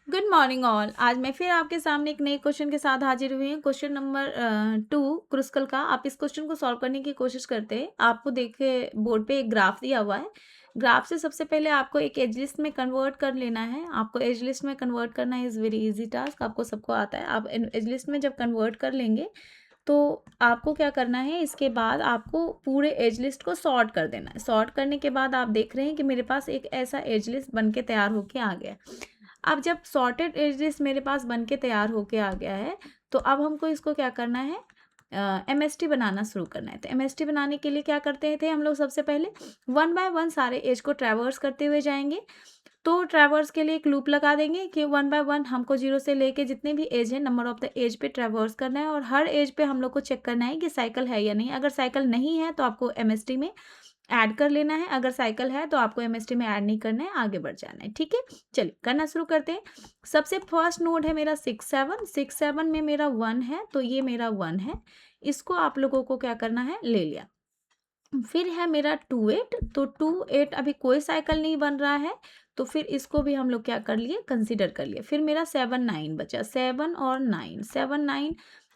Good morning all. आज मैं फिर आपके सामने एक नए क्वेश्चन के साथ हाजिर हुई हूँ। क्वेश्चन नंबर 2 क्रुस्कल का। आप इस क्वेश्चन को सॉल्व करने की कोशिश करते हैं। आपको देखिए बोर्ड पे एक ग्राफ दिया हुआ है। ग्राफ से सबसे पहले आपको एक एज लिस्ट में कन्वर्ट कर लेना है। आपको एज लिस्ट में कन्वर्ट करना इज़ वेरी इजी टास्क, आपको सबको आता है। आप एज लिस्ट में जब कन्वर्ट कर लेंगे तो आपको क्या करना है, इसके बाद आपको पूरे एज लिस्ट को सॉर्ट कर देना है। सॉर्ट करने के बाद आप देख रहे हैं कि मेरे पास एक ऐसा एज लिस्ट बन के तैयार होके आ गया। अब जब सॉर्टेड एज लिस्ट मेरे पास बन के तैयार होके आ गया है, तो अब हमको इसको क्या करना है, एमएसटी बनाना शुरू करना है। तो एमएसटी बनाने के लिए क्या करते थे हम लोग, सबसे पहले 1 बाय 1 सारे एज को ट्रैवर्स करते हुए जाएंगे। तो ट्रैवर्स के लिए एक लूप लगा देंगे कि 1 बाय 1 हमको 0 से लेके जितने भी एज है, नंबर ऑफ द एज पे ट्रैवर्स करना है, और हर एज पे हम लोग को चेक करना है कि साइकिल है या नहीं। अगर साइकिल नहीं है तो आपको एमएसटी में ऐड कर लेना है, अगर साइकिल है तो आपको एमएसटी में ऐड नहीं करना है, आगे बढ़ जाना है। ठीक है, चलिए करना शुरू करते हैं। सबसे फर्स्ट नोड है मेरा 6 7। 6 7 में मेरा 1 है, तो ये मेरा 1 है। इसको आप लोगों को क्या करना है, ले लिया। फिर है मेरा 2 8। तो 2 8 अभी कोई साइकिल नहीं बन रहा है, तो फिर इसको भी हम लोग क्या कर लिए, कंसीडर कर लिए। फिर मेरा 7 9 बचा। 7 और 9, 7 9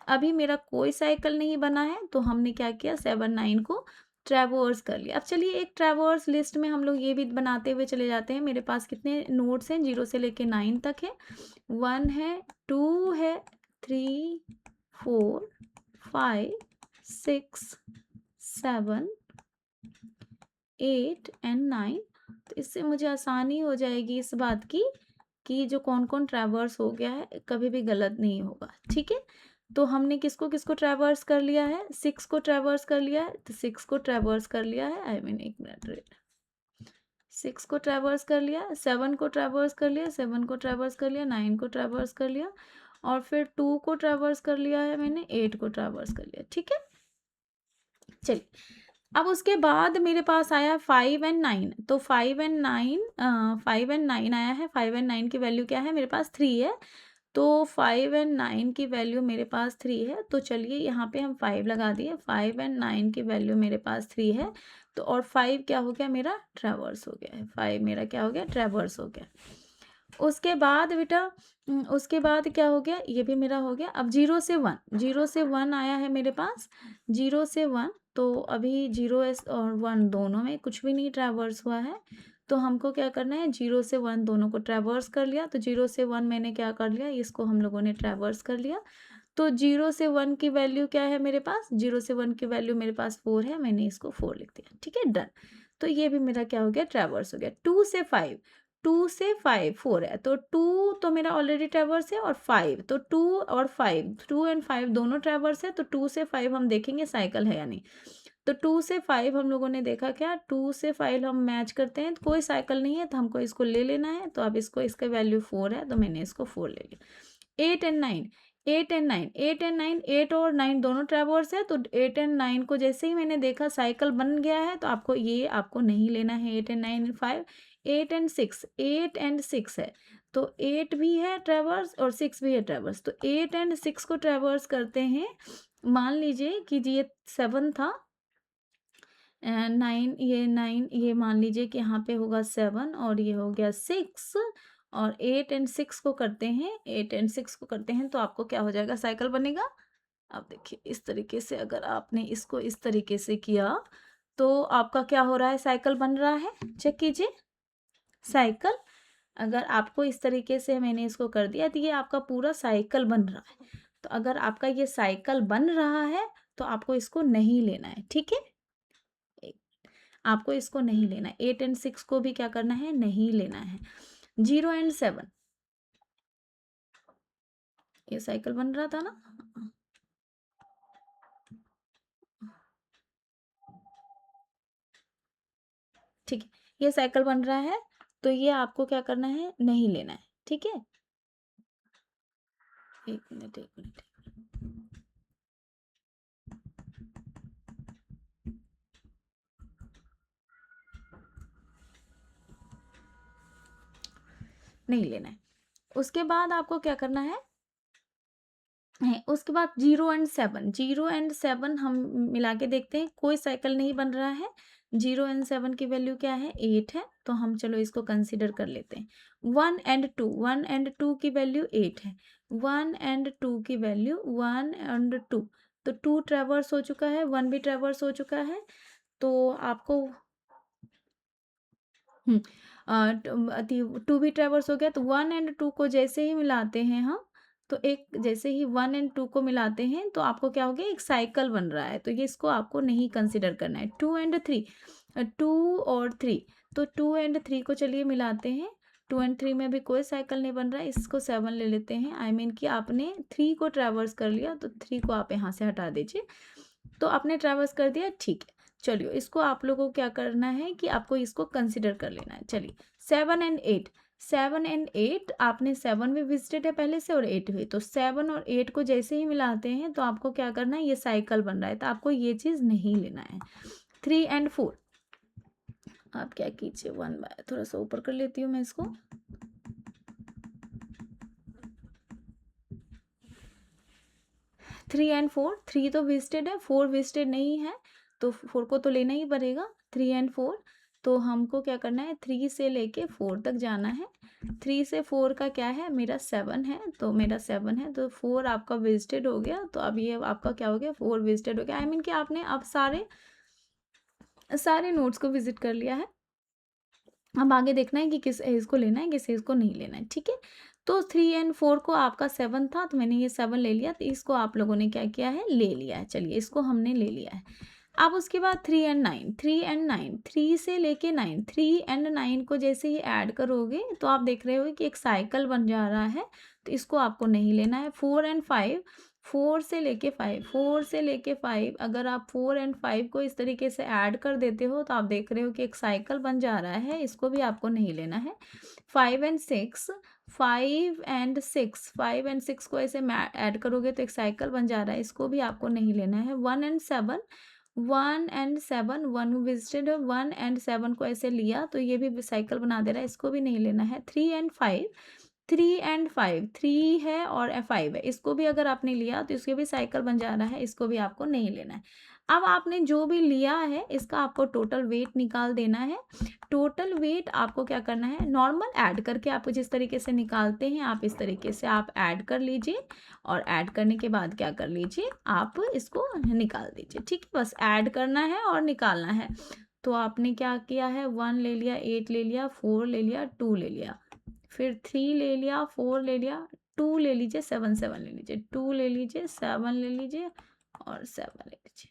अभी मेरा कोई साइकिल नहीं बना है, तो हमने क्या किया, 7 9 को ट्रैवर्स कर लिया। अब चलिए एक ट्रैवर्स लिस्ट में हम लोग ये भी बनाते हुए चले जाते हैं। मेरे पास कितने नोड्स हैं, 0 से लेके 9 तक है। 1 है, 2 है, 3 4 5 6 7 8 एंड 9। तो इससे मुझे आसानी हो जाएगी इस बात की कि जो कौन कौन ट्रैवर्स हो गया है कभी भी गलत नहीं होगा। ठीक है, तो हमने किसको किसको ट्रैवर्स कर लिया है, 6 को ट्रैवर्स कर लिया है। तो 6 को ट्रैवर्स कर लिया है, आई मीन एक मिनट, 6 को ट्रैवर्स कर लिया, 7 को ट्रैवर्स कर लिया, 7 को ट्रैवर्स कर लिया, 9 को ट्रैवर्स कर लिया, और फिर 2 को ट्रैवर्स कर लिया है मैंने, 8 को ट्रैवर्स कर लिया। ठीक है, चलिए अब उसके बाद मेरे पास आया 5 एंड 9। तो 5 एंड 9, 5 एंड 9 आया है। 5 एंड 9 की वैल्यू क्या है, मेरे पास 3 है। तो 5 एंड 9 की वैल्यू मेरे पास 3 है। तो चलिए यहाँ पे हम 5 लगा दिए। 5 एंड 9 की वैल्यू मेरे पास 3 है। तो और 5 क्या हो गया, मेरा ट्रैवर्स हो गया है। 5 मेरा क्या हो गया, ट्रैवर्स हो गया। उसके बाद बेटा उसके बाद क्या हो गया, ये भी मेरा हो गया। अब 0 से 1, 0 से 1 आया है मेरे पास। 0 से 1, तो अभी 0 और 1 दोनों में कुछ भी नहीं ट्रैवर्स हुआ है। तो हमको क्या करना है, 0 से 1 दोनों को ट्रैवर्स कर लिया। तो 0 से 1 मैंने क्या कर लिया, इसको हम लोगों ने ट्रैवर्स कर लिया। तो 0 से 1 की वैल्यू क्या है मेरे पास, 0 से 1 की वैल्यू मेरे पास 4 है, मैंने इसको 4 लिख दिया। ठीक है, डन। तो ये भी मेरा क्या हो गया, ट्रैवर्स हो गया। 2 से 5, 2 से 5 4 है, तो 2 तो मेरा ऑलरेडी ट्रैवर्स है, और 5 तो 2 और 5, 2 एंड 5 दोनों ट्रैवर्स है। तो 2 से 5 हम देखेंगे साइकिल है या नहीं। तो 2 से 5 हम लोगों ने देखा, क्या 2 से 5 हम मैच करते हैं, तो कोई साइकिल नहीं है, तो हमको इसको ले लेना है। तो अब इसको, इसका वैल्यू 4 है, तो मैंने इसको 4 ले लिया। 8 एंड 9, 8 एंड 9, 8 एंड 9, 8 और 9 दोनों ट्रैवर्स है। तो 8 एंड 9 को जैसे ही मैंने देखा साइकिल बन गया है, तो आपको ये आपको नहीं लेना है। 8 एंड 9 एंड 5, 8 एंड 6, 8 एंड 6 है। तो 8 भी है ट्रैवर्स और 6 भी है ट्रैवर्स। तो 8 एंड 6 को ट्रैवर्स करते हैं। मान लीजिए कि ये 7 था, 9, ये 9, ये मान लीजिए कि यहाँ पे होगा 7, और ये हो गया 6, और 8 एंड 6 को करते हैं, 8 एंड 6 को करते हैं, तो आपको क्या हो जाएगा, साइकिल बनेगा। अब देखिए इस तरीके से अगर आपने इसको इस तरीके से किया, तो आपका क्या हो रहा है, साइकिल बन रहा है। चेक कीजिए साइकिल। अगर आपको इस तरीके से मैंने इसको कर दिया, तो ये आपका पूरा साइकिल बन रहा है। तो अगर आपका ये साइकिल बन रहा है, तो आपको इसको नहीं लेना है। ठीक है, आपको इसको नहीं लेना है। 8 एंड 6 को भी क्या करना है, नहीं लेना है। 0 एंड 7, ये साइकिल बन रहा था ना। ठीक है, ये साइकिल बन रहा है, तो ये आपको क्या करना है, नहीं लेना है। ठीक है, एक मिनट, एक मिनट, नहीं लेना है। उसके बाद आपको क्या करना है, उसके बाद 0 एंड 7, 0 एंड 7 हम मिला के देखते हैं, कोई साइकिल नहीं बन रहा है। 0 एंड 7 की वैल्यू क्या है, 8 है, तो हम चलो इसको कंसिडर कर लेते हैं। 1 एंड 2 की वैल्यू 8 है, 1 एंड 2 की वैल्यू 1 एंड 2, तो 2 ट्रैवर्स हो चुका है, 1 भी ट्रैवर्स हो चुका है, तो आपको 2 भी ट्रैवर्स हो गया, तो 1 एंड 2 को जैसे ही मिलाते हैं हम, तो एक जैसे ही 1 एंड 2 को मिलाते हैं तो आपको क्या हो गया, एक साइकिल बन रहा है, तो ये इसको आपको नहीं कंसिडर करना है। 2 एंड 3, 2 और 3, तो 2 एंड 3 को चलिए मिलाते हैं, 2 एंड 3 में भी कोई साइकिल नहीं बन रहा है, इसको 7 ले लेते हैं। आई मीन कि आपने 3 को ट्रैवर्स कर लिया, तो 3 को आप यहाँ से हटा दीजिए, तो आपने ट्रैवर्स कर दिया, ठीक है। चलिए इसको आप लोगों को क्या करना है कि आपको इसको कंसिडर कर लेना है। चलिए 7 एंड 8, 7 एंड 8, आपने 7 भी विजिटेड है पहले से और 8 भी, तो 7 और 8 को जैसे ही मिलाते हैं तो आपको क्या करना है, ये साइकिल बन रहा है, तो आपको ये चीज़ नहीं लेना है। 3 एंड 4, आप क्या कीजिए, 1 बाय, थोड़ा सा ऊपर कर लेती हूँ मैं इसको। 3 एंड 4, 3 तो विजिटेड है, 4 विजिटेड नहीं है, तो 4 को तो लेना ही पड़ेगा। 3 एंड 4, तो हमको क्या करना है, 3 से लेके 4 तक जाना है। 3 से 4 का क्या है, मेरा 7 है, तो मेरा 7 है, तो 4 आपका विजिटेड हो गया, तो अब ये आपका क्या हो गया, 4 विजिटेड हो गया। आई मीन कि आपने अब सारे नोट्स को विजिट कर लिया है। अब आगे देखना है कि किस एज को लेना है, किस एज को नहीं लेना है, ठीक है। तो 3 एंड 4 को आपका 7 था, तो मैंने ये 7 ले लिया, तो इसको आप लोगों ने क्या किया है, ले लिया है। चलिए इसको हमने ले लिया है। अब उसके बाद 3 एंड 9, 3 एंड 9, 3 से लेके 9, 3 एंड 9 को जैसे ही ऐड करोगे तो आप देख रहे हो कि एक साइकिल बन जा रहा है, तो इसको आपको नहीं लेना है। 4 एंड 5, 4 से लेके 5, 4 से लेके 5, अगर आप 4 एंड 5 को इस तरीके से ऐड कर देते हो तो आप देख रहे हो कि एक साइकिल बन जा रहा है, इसको भी आपको नहीं लेना है। 5 एंड 6, 5 एंड 6, 5 एंड 6 को ऐसे ऐड करोगे तो एक साइकिल बन जा रहा है, इसको भी आपको नहीं लेना है। 1 एंड 7, 1 एंड 7, 1 विजिटेड है, 1 एंड 7 को ऐसे लिया तो ये भी साइकिल बना दे रहा है, इसको भी नहीं लेना है। 3 एंड 5, 3 एंड 5, 3 है और 5 है, इसको भी अगर आपने लिया तो इसके भी साइकिल बन जा रहा है, इसको भी आपको नहीं लेना है। अब आपने जो भी लिया है इसका आपको टोटल वेट निकाल देना है। टोटल वेट आपको क्या करना है, नॉर्मल ऐड करके आपको जिस तरीके से निकालते हैं आप इस तरीके से आप ऐड कर लीजिए, और ऐड करने के बाद क्या कर लीजिए, आप इसको निकाल दीजिए, ठीक है। बस ऐड करना है और निकालना है। तो आपने क्या किया है, 1 ले लिया, 8 ले लिया, 4 ले लिया, 2 ले लिया, फिर 3 ले लिया, 4 ले लिया, 2 ले लीजिए, 7 7 ले लीजिए, 2 ले लीजिए, 7 ले लीजिए और 7 ले लीजिए,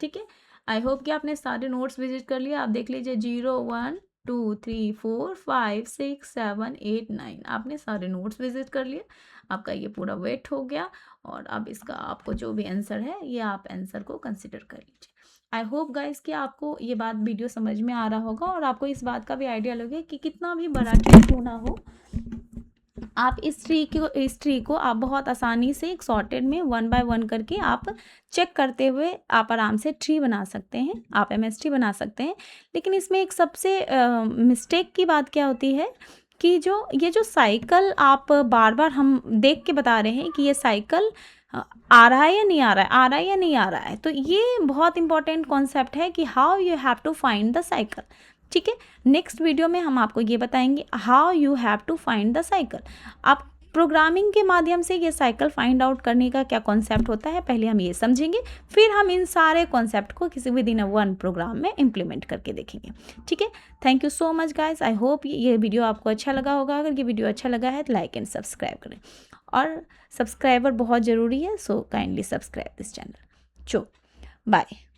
ठीक है। आई होप कि आपने सारे नोट्स विजिट कर लिया। आप देख लीजिए 0 1 2 3 4 5 6 7 8 9, आपने सारे नोट्स विजिट कर लिए, आपका ये पूरा वेट हो गया, और अब इसका आपको जो भी आंसर है ये आप आंसर को कंसिडर कर लीजिए। आई होप गाइस कि आपको ये बात वीडियो समझ में आ रहा होगा, और आपको इस बात का भी आइडिया लगे कि कितना भी बड़ा ट्री क्यों ना हो, आप इस ट्री को आप बहुत आसानी से एक सॉर्टेड में 1 बाय 1 करके आप चेक करते हुए आप आराम से ट्री बना सकते हैं, आप एमएस बना सकते हैं। लेकिन इसमें एक सबसे मिस्टेक की बात क्या होती है कि ये जो साइकिल आप बार बार हम देख के बता रहे हैं कि ये साइकिल आ रहा है या नहीं आ रहा है, आ रहा है या नहीं आ रहा है, तो ये बहुत इंपॉर्टेंट कॉन्सेप्ट है कि how you have to find the cycle, ठीक है। नेक्स्ट वीडियो में हम आपको ये बताएंगे how you have to find the cycle. आप प्रोग्रामिंग के माध्यम से ये साइकिल फाइंड आउट करने का क्या कॉन्सेप्ट होता है, पहले हम ये समझेंगे, फिर हम इन सारे कॉन्सेप्ट को किसी विदिन वन प्रोग्राम में इम्प्लीमेंट करके देखेंगे, ठीक है। Thank you so much guys, I hope ये वीडियो आपको अच्छा लगा होगा। अगर ये वीडियो अच्छा लगा है तो लाइक एंड सब्सक्राइब करें, और सब्सक्राइबर बहुत ज़रूरी है, so kindly subscribe this channel. चो बाय।